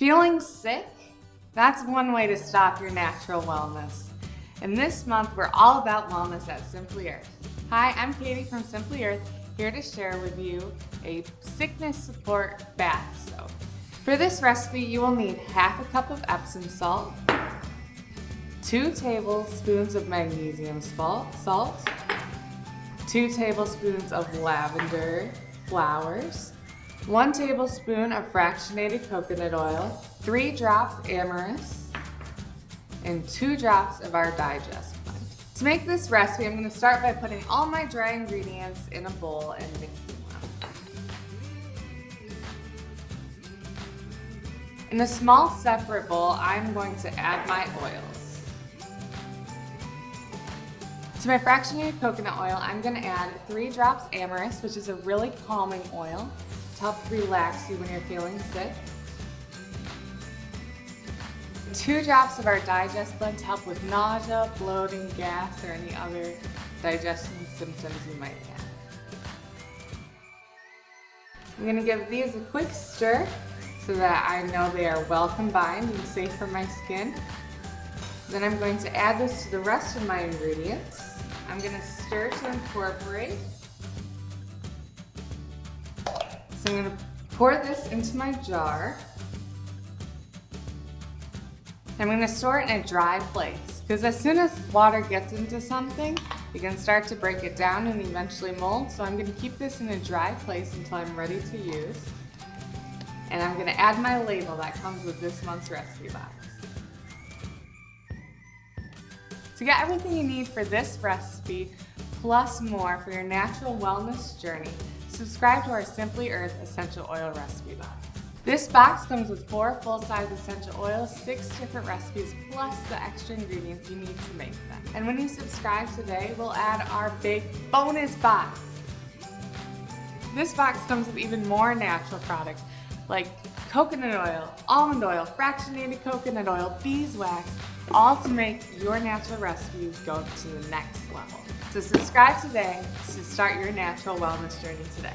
Feeling sick? That's one way to stop your natural wellness. And this month, we're all about wellness at Simply Earth. Hi, I'm Katie from Simply Earth, here to share with you a sickness support bath soap. For this recipe, you will need half a cup of Epsom salt, 2 tablespoons of magnesium salt, 2 tablespoons of lavender flowers, 1 tablespoon of fractionated coconut oil, 3 drops Amyris, and 2 drops of our digest blend. To make this recipe, I'm going to start by putting all my dry ingredients in a bowl and mixing them. In a small separate bowl, I'm going to add my oils. To my fractionated coconut oil, I'm going to add 3 drops Amyris, which is a really calming oil to help relax you when you're feeling sick. 2 drops of our digest blend to help with nausea, bloating, gas, or any other digestion symptoms you might have. I'm going to give these a quick stir so that I know they are well combined and safe for my skin. Then I'm going to add this to the rest of my ingredients. I'm going to stir to incorporate. So I'm going to pour this into my jar. I'm going to store it in a dry place, because as soon as water gets into something, you can start to break it down and eventually mold. So I'm going to keep this in a dry place until I'm ready to use. And I'm going to add my label that comes with this month's recipe box. To get everything you need for this recipe, plus more for your natural wellness journey, subscribe to our Simply Earth Essential Oil recipe box. This box comes with 4 full-size essential oils, 6 different recipes, plus the extra ingredients you need to make them. And when you subscribe today, we'll add our big bonus box. This box comes with even more natural products like coconut oil, almond oil, fractionated coconut oil, beeswax, all to make your natural recipes go to the next level. So subscribe today to start your natural wellness journey today.